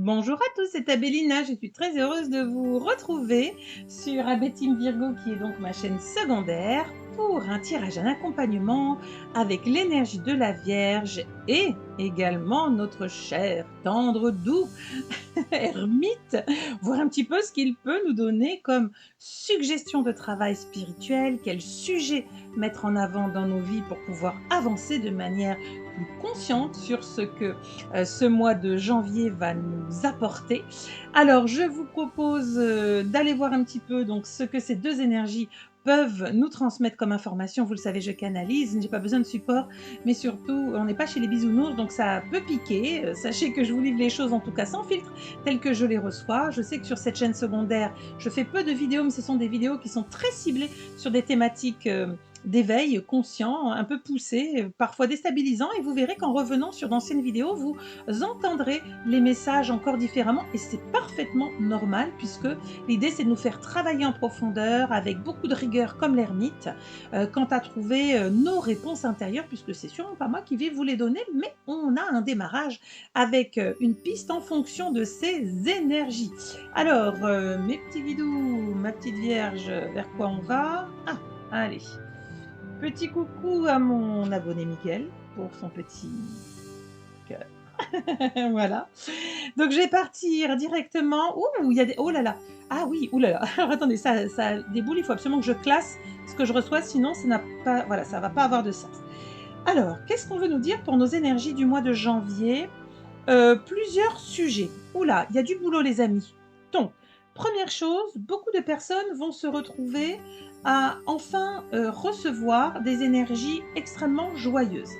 Bonjour à tous, c'est Abélina. Je suis très heureuse de vous retrouver sur AB Team Virgo, qui est donc ma chaîne secondaire, pour un tirage, un accompagnement avec l'énergie de la Vierge et également notre cher, tendre, doux ermite, voir un petit peu ce qu'il peut nous donner comme suggestion de travail spirituel, quel sujet mettre en avant dans nos vies pour pouvoir avancer de manière plus consciente sur ce que ce mois de janvier va nous apporter. Alors, je vous propose d'aller voir un petit peu donc ce que ces deux énergies peuvent nous transmettre comme information. Vous le savez, je canalise, j'ai pas besoin de support, mais surtout, on n'est pas chez les bisounours, donc ça peut piquer. Sachez que je vous livre les choses en tout cas sans filtre, telles que je les reçois. Je sais que sur cette chaîne secondaire, je fais peu de vidéos, mais ce sont des vidéos qui sont très ciblées sur des thématiques d'éveil conscient, un peu poussé, parfois déstabilisant, et vous verrez qu'en revenant sur d'anciennes vidéos, vous entendrez les messages encore différemment, et c'est parfaitement normal, puisque l'idée c'est de nous faire travailler en profondeur, avec beaucoup de rigueur comme l'ermite, quant à trouver nos réponses intérieures, puisque c'est sûrement pas moi qui vais vous les donner, mais on a un démarrage avec une piste en fonction de ces énergies. Alors, mes petits bidous, ma petite vierge, vers quoi on va? Ah, allez. Petit coucou à mon abonné Miguel pour son petit cœur. Voilà. Donc je vais partir directement. Ouh, il y a des. Oh là là. Ah oui, ouh là là. Alors attendez, ça déboule. Il faut absolument que je classe ce que je reçois, sinon ça n'a pas. Voilà, ça va pas avoir de sens. Alors, qu'est-ce qu'on veut nous dire pour nos énergies du mois de janvier? Plusieurs sujets. Ouh là, il y a du boulot, les amis. Donc, première chose, beaucoup de personnes vont se retrouver à enfin recevoir des énergies extrêmement joyeuses.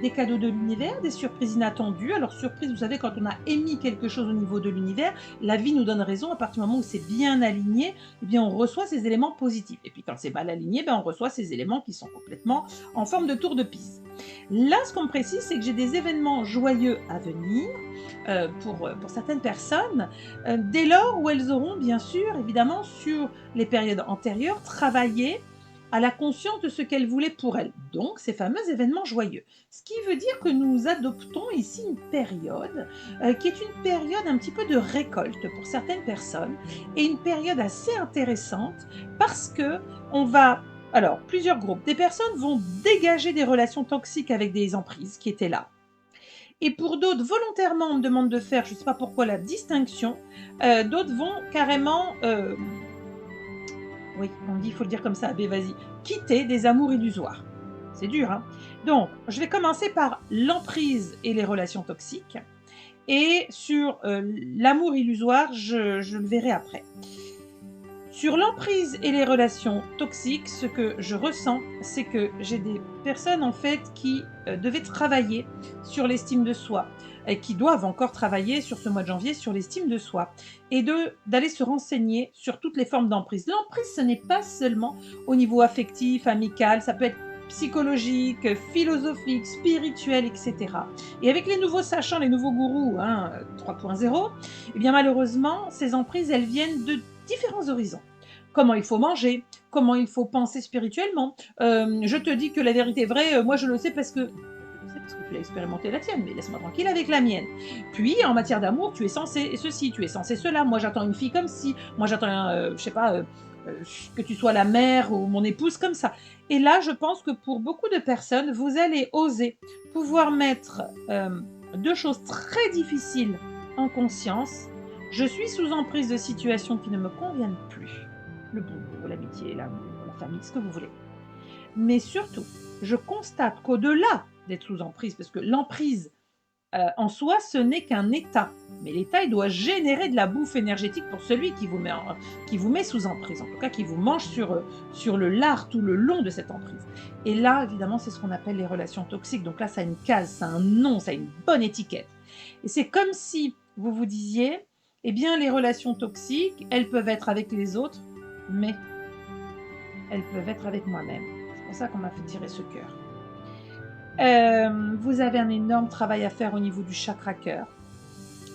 Des cadeaux de l'univers, des surprises inattendues. Alors, surprise, vous savez, quand on a émis quelque chose au niveau de l'univers, la vie nous donne raison. À partir du moment où c'est bien aligné, eh bien, on reçoit ces éléments positifs. Et puis, quand c'est mal aligné, ben, on reçoit ces éléments qui sont complètement en forme de tour de piste. Là, ce qu'on me précise, c'est que j'ai des événements joyeux à venir pour certaines personnes, dès lors où elles auront, bien sûr, évidemment, sur les périodes antérieures, travaillé à la conscience de ce qu'elles voulaient pour elles. Donc, ces fameux événements joyeux. Ce qui veut dire que nous adoptons ici une période qui est une période un petit peu de récolte pour certaines personnes et une période assez intéressante parce que on va alors, plusieurs groupes. Des personnes vont dégager des relations toxiques avec des emprises qui étaient là. Et pour d'autres, volontairement, on me demande de faire, je ne sais pas pourquoi, la distinction. D'autres vont carrément, oui, on dit, il faut le dire comme ça, ben vas-y, quitter des amours illusoires. C'est dur, hein. Donc, je vais commencer par l'emprise et les relations toxiques. Et sur l'amour illusoire, je le verrai après. Sur l'emprise et les relations toxiques, ce que je ressens, c'est que j'ai des personnes en fait qui devaient travailler sur l'estime de soi et qui doivent encore travailler sur ce mois de janvier sur l'estime de soi et d'aller se renseigner sur toutes les formes d'emprise. L'emprise, ce n'est pas seulement au niveau affectif, amical, ça peut être psychologique, philosophique, spirituel, etc. Et avec les nouveaux sachants, les nouveaux gourous 3.0, eh bien malheureusement, ces emprises, elles viennent de différents horizons. Comment il faut manger, comment il faut penser spirituellement. Je te dis que la vérité est vraie, moi je le sais parce que tu le sais parce que tu l'as expérimenté la tienne, mais laisse-moi tranquille avec la mienne. Puis en matière d'amour, tu es censé ceci, tu es censé cela. Moi j'attends une fille comme ci, moi j'attends, je sais pas, que tu sois la mère ou mon épouse comme ça. Et là, je pense que pour beaucoup de personnes, vous allez oser pouvoir mettre deux choses très difficiles en conscience. Je suis sous emprise de situations qui ne me conviennent plus. Le boulot, l'amitié, l'amour, la famille, ce que vous voulez. Mais surtout, je constate qu'au-delà d'être sous emprise, parce que l'emprise en soi, ce n'est qu'un état. Mais l'état, il doit générer de la bouffe énergétique pour celui qui vous met sous emprise, en tout cas qui vous mange sur le lard tout le long de cette emprise. Et là, évidemment, c'est ce qu'on appelle les relations toxiques. Donc là, ça a une case, ça a un nom, ça a une bonne étiquette. Et c'est comme si vous vous disiez, eh bien, les relations toxiques, elles peuvent être avec les autres, mais elles peuvent être avec moi-même. C'est pour ça qu'on m'a fait tirer ce cœur. Vous avez un énorme travail à faire au niveau du chakra cœur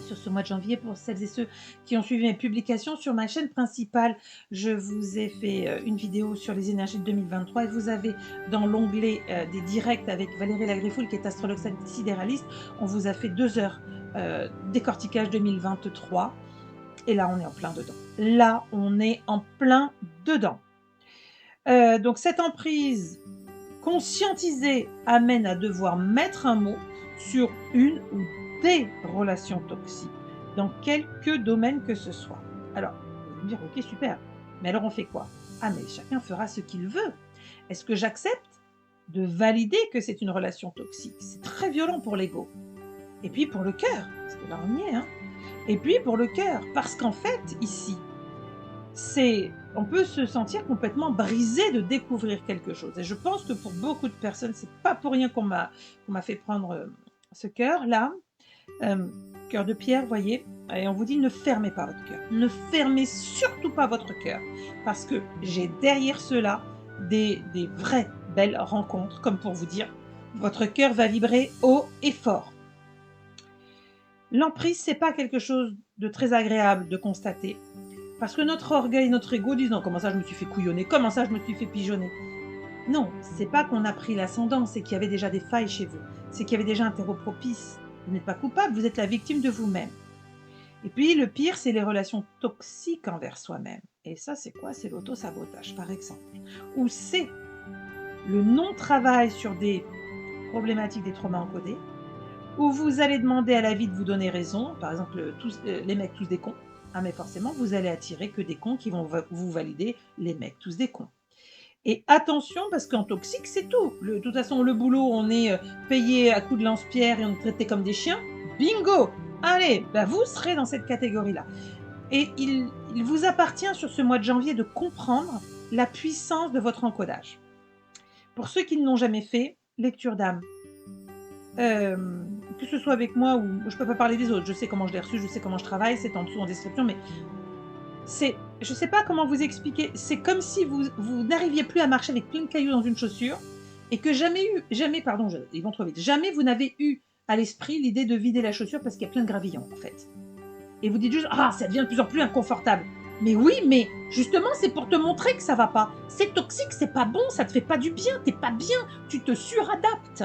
sur ce mois de janvier. Pour celles et ceux qui ont suivi mes publications sur ma chaîne principale, je vous ai fait une vidéo sur les énergies de 2023 et vous avez dans l'onglet des directs avec Valérie Lagriffoul qui est astrologue sidéraliste, on vous a fait 2 heures décortiquage 2023 et là, on est en plein dedans. Là, on est en plein dedans. Donc cette emprise conscientisée amène à devoir mettre un mot sur une ou des relations toxiques, dans quelque domaine que ce soit. Alors, vous allez me dire: «OK, super, mais alors on fait quoi?» Ah, mais chacun fera ce qu'il veut. Est-ce que j'accepte de valider que c'est une relation toxique? C'est très violent pour l'ego et puis pour le cœur, parce que là, on y est, hein, et puis pour le cœur, parce qu'en fait, ici, on peut se sentir complètement brisé de découvrir quelque chose et je pense que pour beaucoup de personnes, c'est pas pour rien qu'on m'a fait prendre, ce cœur-là, cœur de pierre, voyez? Et on vous dit: «Ne fermez pas votre cœur. Ne fermez surtout pas votre cœur» parce que j'ai derrière cela des vraies belles rencontres, comme pour vous dire: «Votre cœur va vibrer haut et fort». L'emprise, c'est pas quelque chose de très agréable de constater. Parce que notre orgueil, notre ego disent: «Non, comment ça je me suis fait couillonner? Comment ça je me suis fait pigeonner?» Non, c'est pas qu'on a pris l'ascendant, c'est qu'il y avait déjà des failles chez vous. C'est qu'il y avait déjà un terreau propice. Vous n'êtes pas coupable, vous êtes la victime de vous-même. Et puis le pire, c'est les relations toxiques envers soi-même. Et ça, c'est quoi? C'est l'auto-sabotage, par exemple. Ou c'est le non-travail sur des problématiques, des traumas encodés, où vous allez demander à la vie de vous donner raison. Par exemple, les mecs tous des cons. Ah mais forcément, vous allez attirer que des cons qui vont vous valider les mecs tous des cons. Et attention, parce qu'en toxique, c'est tout. De toute façon, le boulot, on est payé à coups de lance-pierre et on est traité comme des chiens. Bingo! Allez, bah vous serez dans cette catégorie-là. Et il vous appartient sur ce mois de janvier de comprendre la puissance de votre encodage. Pour ceux qui ne l'ont jamais fait, lecture d'âme. Que ce soit avec moi ou je peux pas parler des autres, je sais comment je l'ai reçu, je sais comment je travaille, c'est en dessous en description, mais je sais pas comment vous expliquer, c'est comme si vous n'arriviez plus à marcher avec plein de cailloux dans une chaussure et que jamais pardon, ils vont trop vite, jamais vous n'avez eu à l'esprit l'idée de vider la chaussure parce qu'il y a plein de gravillons, en fait. Et vous dites juste: «Ah, ça devient de plus en plus inconfortable». Mais oui, mais justement, c'est pour te montrer que ça va pas. C'est toxique, c'est pas bon, ça te fait pas du bien, tu es pas bien, tu te suradaptes.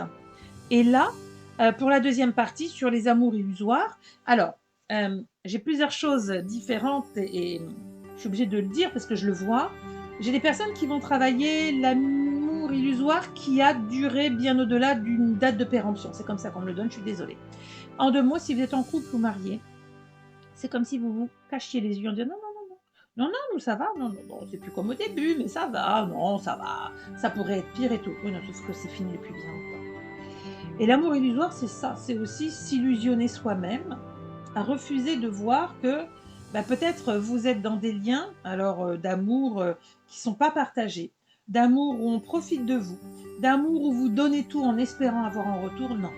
Et là, pour la deuxième partie sur les amours illusoires, alors, j'ai plusieurs choses différentes et je suis obligée de le dire parce que je le vois. J'ai des personnes qui vont travailler l'amour illusoire qui a duré bien au-delà d'une date de péremption. C'est comme ça qu'on me le donne, je suis désolée. En 2 mots, si vous êtes en couple ou marié, c'est comme si vous vous cachiez les yeux en disant: «Non, non, non, non. Non, non, nous ça va, non, non, non, c'est plus comme au début, mais ça va, non, ça va, ça pourrait être pire et tout». Oui, non, sauf que c'est fini depuis bien longtemps. Et l'amour illusoire, c'est ça, c'est aussi s'illusionner soi-même, à refuser de voir que, bah, peut-être vous êtes dans des liens, alors, d'amour, qui sont pas partagés, d'amour où on profite de vous, d'amour où vous donnez tout en espérant avoir en retour, non.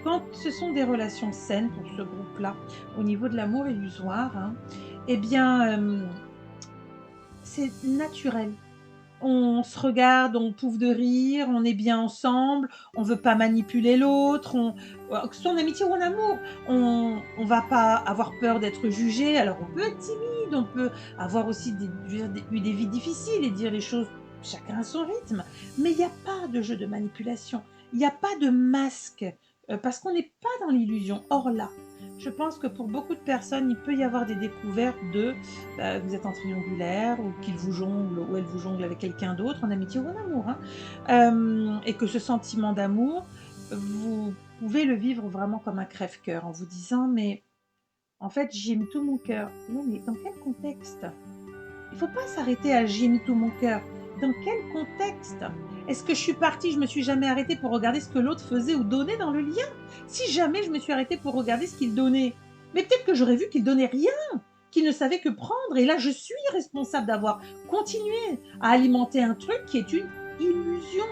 Quand ce sont des relations saines pour ce groupe-là, au niveau de l'amour illusoire, hein, eh bien, c'est naturel. On se regarde, on pouffe de rire, on est bien ensemble, on veut pas manipuler l'autre, que ce soit en amitié ou en amour, on va pas avoir peur d'être jugé. Alors on peut être timide, on peut avoir aussi je veux dire eu des vies difficiles et dire les choses chacun à son rythme, mais il y a pas de jeu de manipulation, il y a pas de masque, parce qu'on n'est pas dans l'illusion. Or là, je pense que pour beaucoup de personnes, il peut y avoir des découvertes de vous êtes en triangulaire ou qu'il vous jongle ou elle vous jongle avec quelqu'un d'autre, en amitié ou en amour, hein. Et que ce sentiment d'amour, vous pouvez le vivre vraiment comme un crève-cœur en vous disant: «Mais en fait, j'y ai mis tout mon cœur». Oui, mais dans quel contexte? Il faut pas s'arrêter à «J'y ai mis tout mon cœur». Dans quel contexte? Est-ce que je suis partie, je me suis jamais arrêtée pour regarder ce que l'autre faisait ou donnait dans le lien? Si jamais je me suis arrêtée pour regarder ce qu'il donnait, mais peut-être que j'aurais vu qu'il donnait rien, qu'il ne savait que prendre et là je suis responsable d'avoir continué à alimenter un truc qui est une illusion.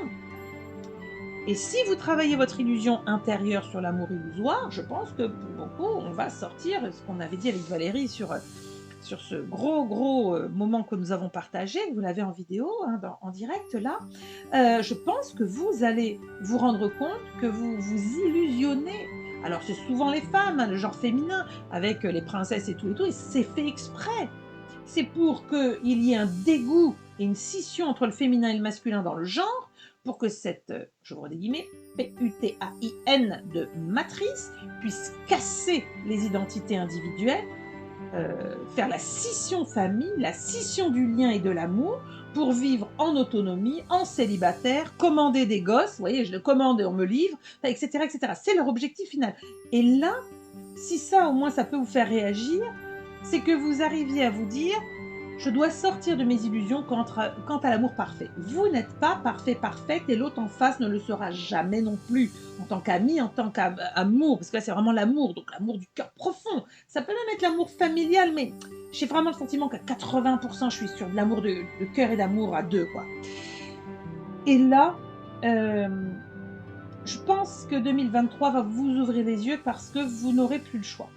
Et si vous travaillez votre illusion intérieure sur l'amour illusoire, je pense que pour beaucoup, on va sortir ce qu'on avait dit avec Valérie sur ce gros, moment que nous avons partagé, vous l'avez en vidéo, hein, en direct là. Je pense que vous allez vous rendre compte que vous vous illusionnez. Alors c'est souvent les femmes, hein, le genre féminin, avec les princesses et tout, et c'est fait exprès. C'est pour qu'il y ait un dégoût et une scission entre le féminin et le masculin dans le genre, pour que cette, j'ouvre des guillemets, PUTAIN de matrice puisse casser les identités individuelles, faire la scission famille, la scission du lien et de l'amour pour vivre en autonomie, en célibataire, commander des gosses, vous voyez, je le commande et on me livre, et cetera, et cetera. C'est leur objectif final. Et là, si ça, au moins, ça peut vous faire réagir, c'est que vous arriviez à vous dire: «Je dois sortir de mes illusions quant à l'amour parfait». Vous n'êtes pas parfait, parfaite et l'autre en face ne le sera jamais non plus, en tant qu'ami, en tant qu'amour, parce que là, c'est vraiment l'amour, donc l'amour du cœur profond. Ça peut même être l'amour familial, mais j'ai vraiment le sentiment qu'à 80 je suis sur de l'amour de cœur et d'amour à 2, quoi. Et là, hem, je pense que 2023 va vous ouvrir les yeux parce que vous n'aurez plus le choix.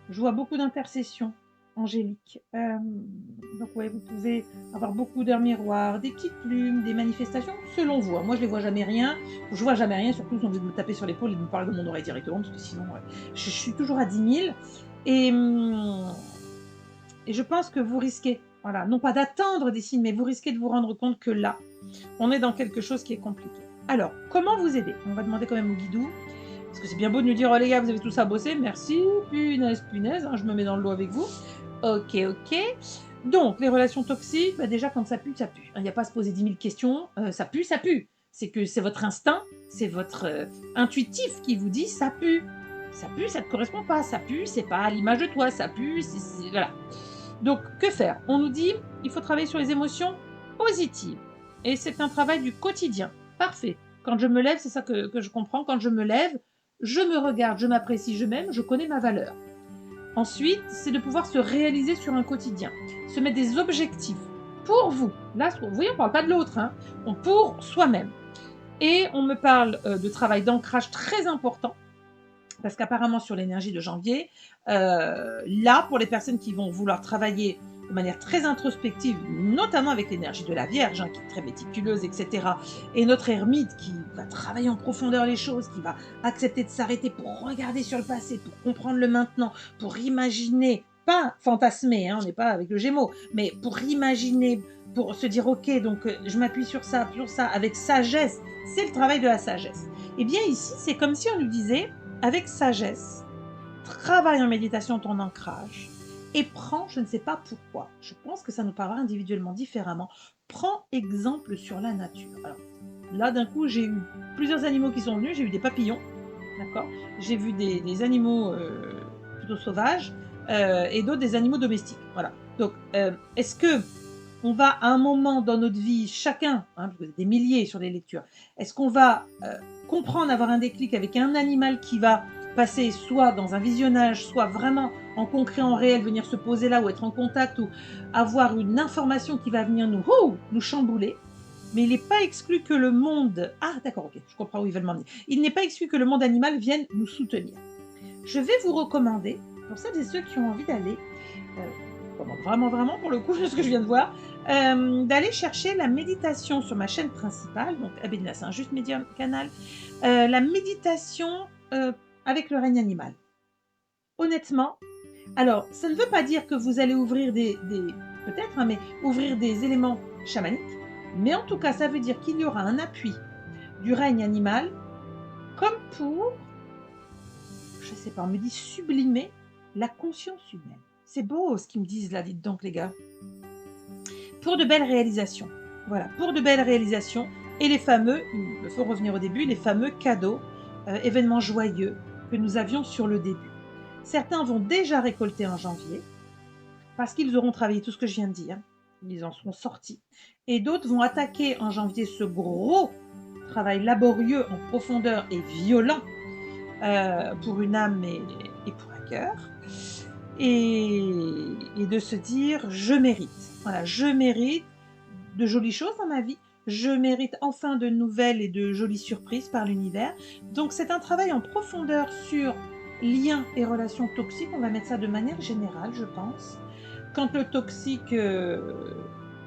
Je vois beaucoup d'intercessions angéliques. Donc ouais, vous pouvez avoir beaucoup d'heures miroirs, des petites plumes, des manifestations, selon vous, hein. Moi, je les vois jamais rien. Je vois jamais rien, surtout si on veut me taper sur l'épaule et me parler de mon oreille directement, parce que sinon, je suis toujours à 10 000. Et, et je pense que vous risquez, voilà, non pas d'attendre des signes, mais vous risquez de vous rendre compte que là, on est dans quelque chose qui est compliqué. Alors, comment vous aider? On va demander quand même au guidou. Parce que c'est bien beau de nous dire: «Oh les gars, vous avez tous à bosser, merci, punaise, punaise, hein, je me mets dans le lot avec vous». OK, OK. Donc les relations toxiques, bah, déjà quand ça pue, ça pue. Il n'y a pas à se poser 10 000 questions, ça pue, ça pue. C'est que c'est votre instinct, c'est votre, intuitif qui vous dit: «Ça pue». Ça pue, ça ne te correspond pas, ça pue, c'est pas à l'image de toi, ça pue, c'est voilà. Donc que faire? On nous dit: «Il faut travailler sur les émotions positives» et c'est un travail du quotidien. Parfait. Quand je me lève, c'est ça que je comprends, quand je me lève, je me regarde, je m'apprécie, je m'aime, je connais ma valeur. Ensuite, c'est de pouvoir se réaliser sur un quotidien, se mettre des objectifs pour vous. Là, vous voyez, on ne parle pas de l'autre, hein, pour soi-même. Et on me parle de travail d'ancrage très important, parce qu'apparemment sur l'énergie de janvier, là, pour les personnes qui vont vouloir travailler de manière très introspective, notamment avec l'énergie de la Vierge, hein, qui est très méticuleuse, et cetera, et notre ermite qui va travailler en profondeur les choses, qui va accepter de s'arrêter pour regarder sur le passé, pour comprendre le maintenant, pour imaginer, pas fantasmer, hein, on n'est pas avec le Gémeaux, mais pour imaginer, pour se dire: «OK, donc je m'appuie sur ça, avec sagesse». C'est le travail de la sagesse. Et bien ici, c'est comme si on nous disait: avec sagesse, travaille en méditation ton ancrage et prends, je ne sais pas pourquoi, je pense que ça nous parlera individuellement différemment, prends exemple sur la nature. Alors là, d'un coup, j'ai eu plusieurs animaux qui sont venus, j'ai eu des papillons, d'accord, j'ai vu des animaux plutôt sauvages et d'autres des animaux domestiques. Voilà. Donc, est-ce que on va à un moment dans notre vie, chacun, hein, parce que vous êtes des milliers sur les lectures, est-ce qu'on va comprendre, avoir un déclic avec un animal qui va passer soit dans un visionnage, soit vraiment en concret, en réel, venir se poser là ou être en contact ou avoir une information qui va venir nous chambouler. Mais il n'est pas exclu que le monde... Ah d'accord, ok, je comprends où ils veulent m'emmener. Il n'est pas exclu que le monde animal vienne nous soutenir. Je vais vous recommander, pour celles et ceux qui ont envie d'aller, vraiment, vraiment, pour le coup, ce que je viens de voir, d'aller chercher la méditation sur ma chaîne principale, donc Abedina, c'est un juste médium canal, la méditation avec le règne animal. Honnêtement, alors, ça ne veut pas dire que vous allez ouvrir peut-être, hein, mais ouvrir des éléments chamaniques, mais en tout cas, ça veut dire qu'il y aura un appui du règne animal comme pour, je sais pas, on me dit sublimer la conscience humaine. C'est beau ce qu'ils me disent là, dites donc les gars. Pour de belles réalisations. Voilà, pour de belles réalisations. Et les fameux, il me faut revenir au début, les fameux cadeaux, événements joyeux que nous avions sur le début. Certains vont déjà récolter en janvier, parce qu'ils auront travaillé tout ce que je viens de dire. Ils en seront sortis. Et d'autres vont attaquer en janvier ce gros travail laborieux en profondeur et violent pour une âme et pour un cœur. Et de se dire: je mérite. Voilà, je mérite de jolies choses dans ma vie. Je mérite enfin de nouvelles et de jolies surprises par l'univers. Donc c'est un travail en profondeur sur liens et relations toxiques. On va mettre ça de manière générale, je pense. Quand le toxique,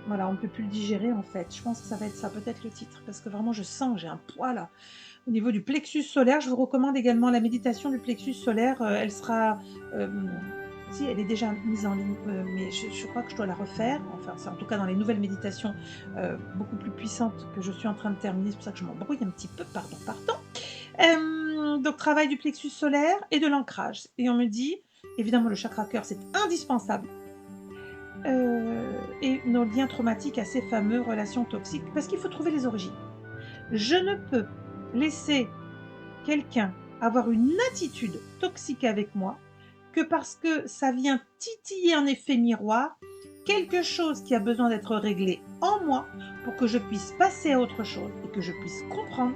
voilà, on ne peut plus le digérer en fait. Je pense que ça va être ça, peut-être le titre, parce que vraiment je sens que j'ai un poids là. Au niveau du plexus solaire, je vous recommande également la méditation du plexus solaire. Elle sera Si, elle est déjà mise en ligne, mais je crois que je dois la refaire. Enfin, c'est en tout cas dans les nouvelles méditations, beaucoup plus puissantes que je suis en train de terminer. C'est pour ça que je m'embrouille un petit peu, pardon. Donc travail du plexus solaire et de l'ancrage et on me dit, évidemment le chakra cœur, c'est indispensable, et nos liens traumatiques à ces fameux relations toxiques, parce qu'il faut trouver les origines. Je ne peux laisser quelqu'un avoir une attitude toxique avec moi que parce que ça vient titiller un effet miroir, quelque chose qui a besoin d'être réglé en moi pour que je puisse passer à autre chose et que je puisse comprendre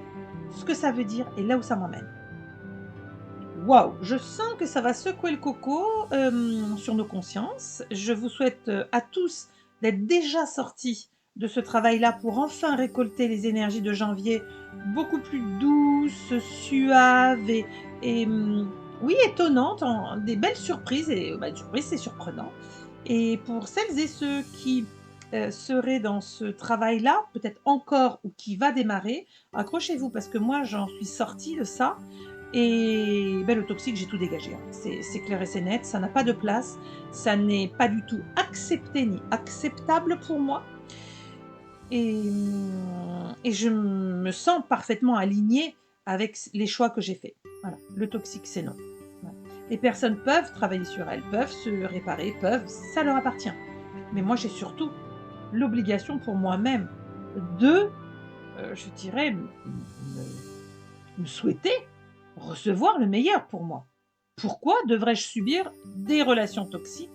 ce que ça veut dire et là où ça m'emmène. Waouh! Je sens que ça va secouer le coco, sur nos consciences. Je vous souhaite, à tous d'être déjà sortis de ce travail-là pour enfin récolter les énergies de janvier beaucoup plus douces, suaves et oui, étonnantes, en des belles surprises et bah, surprise, c'est surprenant et pour celles et ceux qui, seraient dans ce travail-là, peut-être encore ou qui va démarrer, accrochez-vous parce que moi, j'en suis sortie de ça et ben, le toxique, j'ai tout dégagé, hein. C'est clair et c'est net, ça n'a pas de place, ça n'est pas du tout accepté ni acceptable pour moi et je me sens parfaitement alignée avec les choix que j'ai faits. Voilà, le toxique, c'est non. Voilà. Les personnes peuvent travailler sur elles, peuvent se réparer, peuvent, ça leur appartient. Mais moi, j'ai surtout l'obligation pour moi-même de, je dirais, me souhaiter recevoir le meilleur pour moi. Pourquoi devrais-je subir des relations toxiques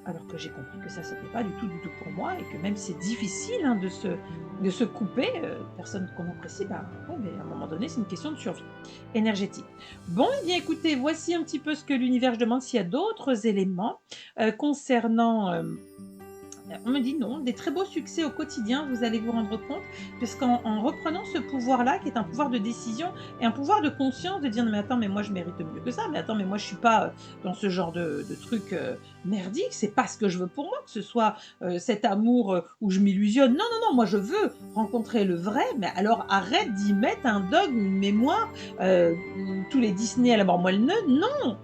alors que j'ai compris que ça, c'était pas du tout pour moi et que même si c'est difficile, hein, de se couper, personne qu'on apprécie, bah, ouais, mais à un moment donné, c'est une question de survie énergétique. Bon, eh bien, écoutez, voici un petit peu ce que l'univers, je demande s'il y a d'autres éléments, concernant, on me dit non, des très beaux succès au quotidien, vous allez vous rendre compte, puisqu'en reprenant ce pouvoir-là, qui est un pouvoir de décision et un pouvoir de conscience, de dire non mais attends, mais moi je mérite mieux que ça, mais attends, mais moi je suis pas dans ce genre de truc merdique, c'est pas ce que je veux pour moi, que ce soit cet amour où je m'illusionne. Non, non, non, moi je veux rencontrer le vrai, mais alors arrête d'y mettre un dogme, une mémoire, tous les Disney à la mort moelle, non,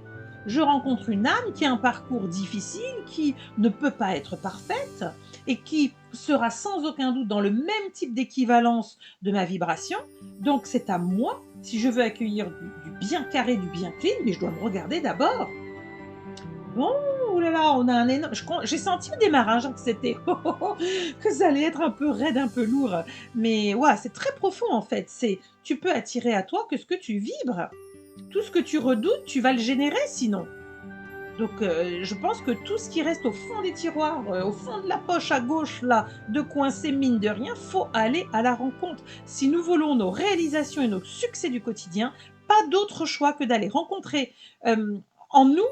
je rencontre une âme qui a un parcours difficile, qui ne peut pas être parfaite et qui sera sans aucun doute dans le même type d'équivalence de ma vibration. Donc c'est à moi, si je veux accueillir du bien carré, du bien clean, mais je dois me regarder d'abord. Bon, oh là là, on a un énorme. J'ai senti au démarrage hein, que c'était que ça allait être un peu raide, un peu lourd, mais ouais, c'est très profond en fait. C'est tu peux attirer à toi que ce que tu vibres. Tout ce que tu redoutes, tu vas le générer sinon. Donc, je pense que tout ce qui reste au fond des tiroirs, au fond de la poche à gauche là, de coincé mine de rien, faut aller à la rencontre. Si nous voulons nos réalisations et nos succès du quotidien, pas d'autre choix que d'aller rencontrer, en nous,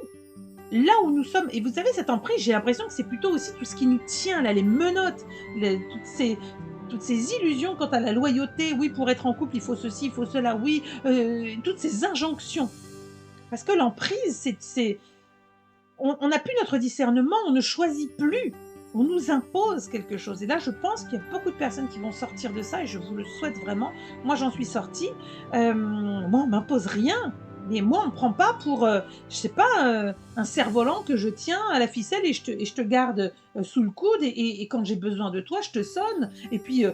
là où nous sommes et vous savez cette emprise, j'ai l'impression que c'est plutôt aussi tout ce qui nous tient là, les menottes, les toutes ces illusions quant à la loyauté. Oui, pour être en couple, il faut ceci, il faut cela, oui, toutes ces injonctions. Parce que l'emprise, c'est on n'a plus notre discernement, on ne choisit plus. On nous impose quelque chose. Et là, je pense qu'il y a beaucoup de personnes qui vont sortir de ça et je vous le souhaite vraiment. Moi, j'en suis sortie. Moi, on m'impose rien. Mais moi, on ne me prend pas pour, je sais pas, un cerf-volant que je tiens à la ficelle et je te garde sous le coude et quand j'ai besoin de toi, je te sonne. Et puis,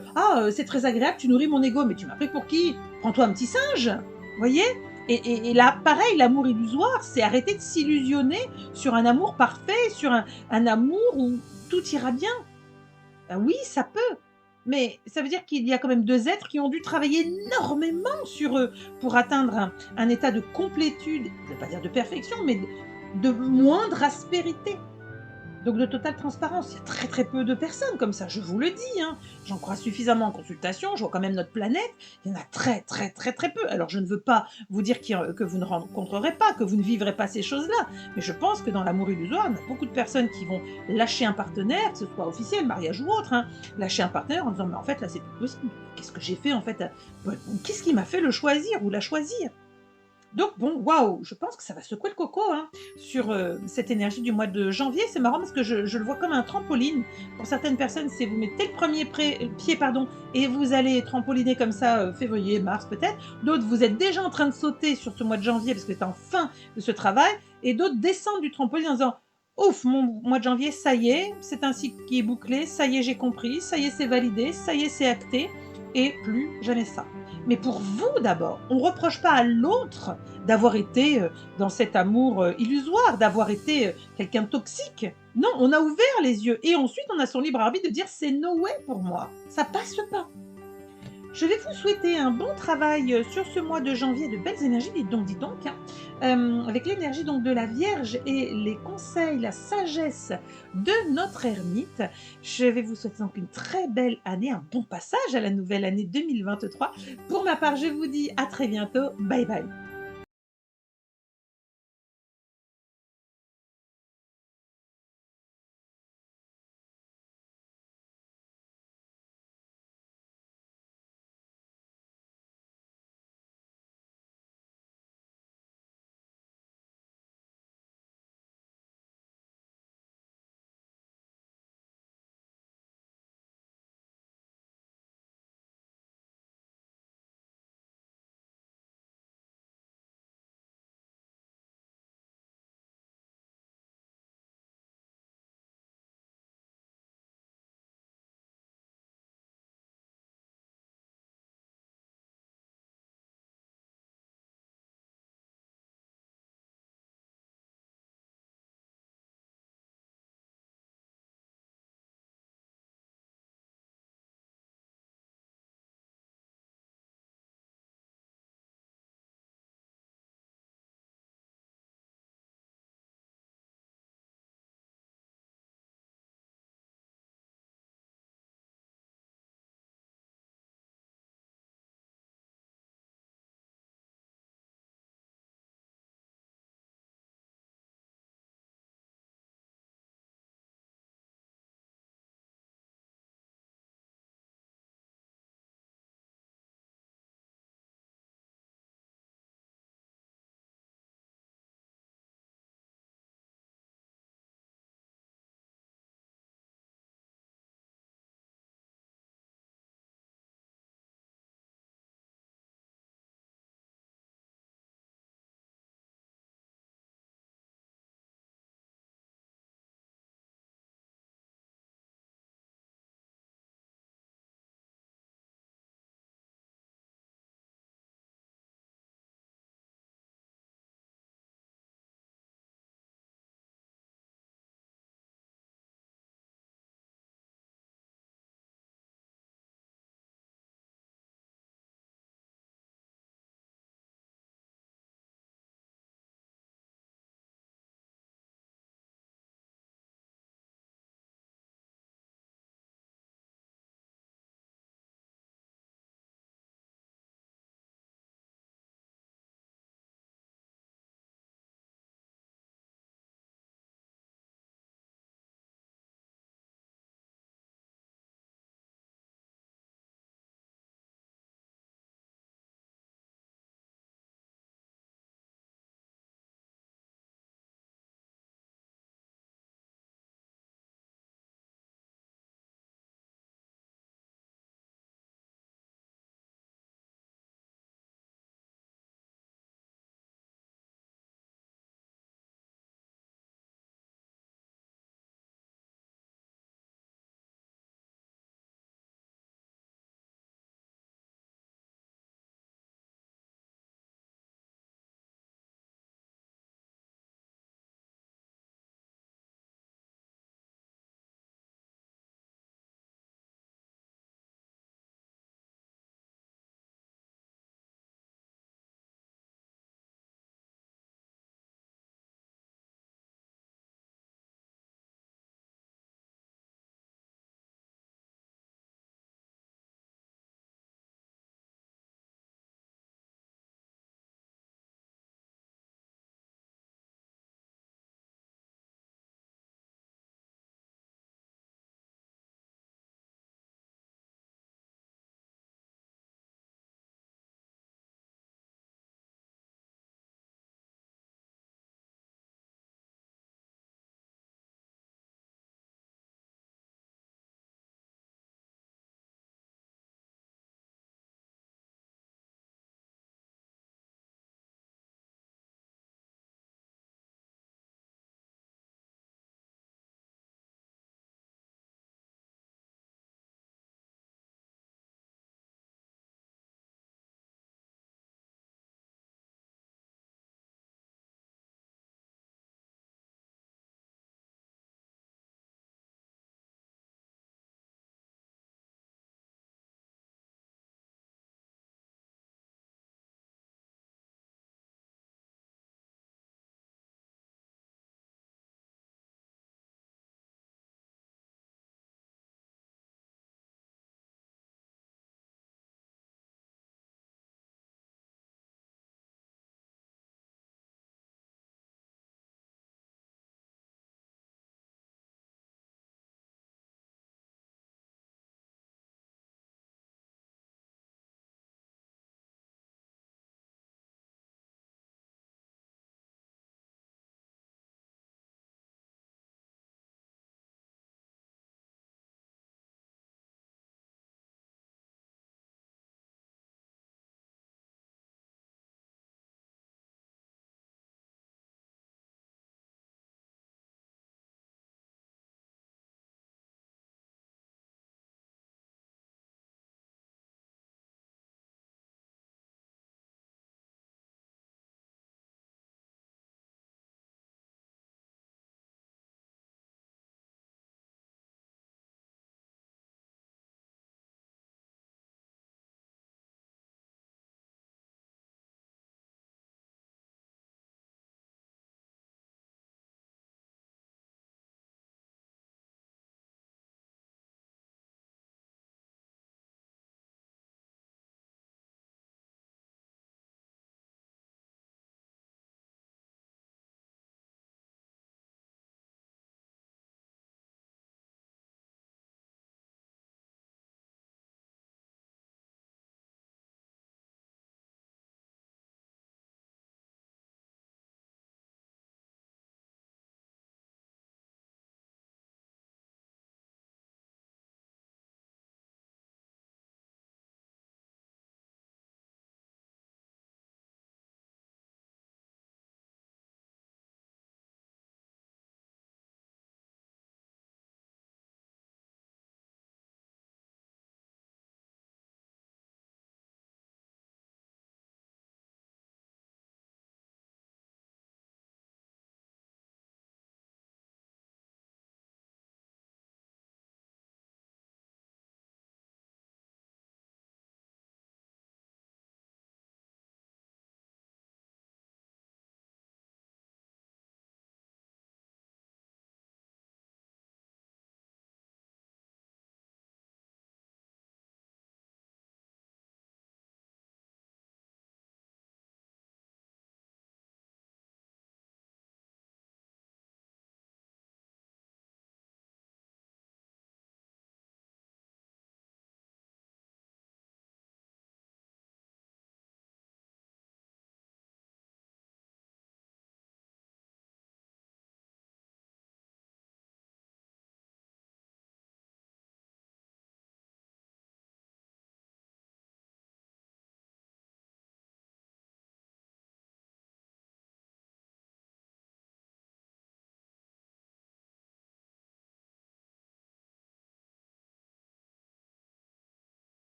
c'est très agréable, tu nourris mon ego. Mais tu m'as pris pour qui? Prends-toi un petit singe. Vous voyez et là, pareil, l'amour illusoire, c'est arrêter de s'illusionner sur un amour parfait, sur un amour où tout ira bien. Oui, ça peut, mais ça veut dire qu'il y a quand même 2 êtres qui ont dû travailler énormément sur eux pour atteindre un état de complétude, je ne veux pas dire de perfection, mais de moindre aspérité. Donc de totale transparence, il y a très, très peu de personnes comme ça, je vous le dis, hein. J'en crois suffisamment en consultation, je vois quand même notre planète, il y en a très, très, très, très peu. Alors je ne veux pas vous dire que vous ne rencontrerez pas, que vous ne vivrez pas ces choses-là, mais je pense que dans l'amour illusoire, il y a beaucoup de personnes qui vont lâcher un partenaire, que ce soit officiel, mariage ou autre, hein, lâcher un partenaire en disant: «Mais en fait là, c'est plus possible. Qu'est-ce que j'ai fait en fait? Qu'est-ce qui m'a fait le choisir ou la choisir?» Donc bon, waouh, je pense que ça va secouer le coco, hein, sur, cette énergie du mois de janvier. C'est marrant parce que je le vois comme un trampoline. Pour certaines personnes, c'est vous mettez le premier pied pardon et vous allez trampoliner comme ça, février, mars peut-être. D'autres, vous êtes déjà en train de sauter sur ce mois de janvier parce que c'est en fin de ce travail et d'autres descendent du trampoline en disant: Ouf, mon mois de janvier, ça y est, c'est un cycle qui est bouclé, ça y est, j'ai compris, ça y est, c'est validé, ça y est, c'est acté et plus jamais ça. Mais pour vous d'abord, on reproche pas à l'autre d'avoir été, dans cet amour, illusoire, d'avoir été, quelqu'un de toxique. Non, on a ouvert les yeux et ensuite on a son libre arbitre de dire: «C'est no way pour moi, ça passe pas». Je vais vous souhaiter un bon travail, sur ce mois de janvier, de belles énergies, dites donc, hein. Avec l'énergie donc de la Vierge et les conseils, la sagesse de notre ermite. Je vais vous souhaiter donc une très belle année, un bon passage à la nouvelle année 2023. Pour ma part, je vous dis à très bientôt. Bye bye.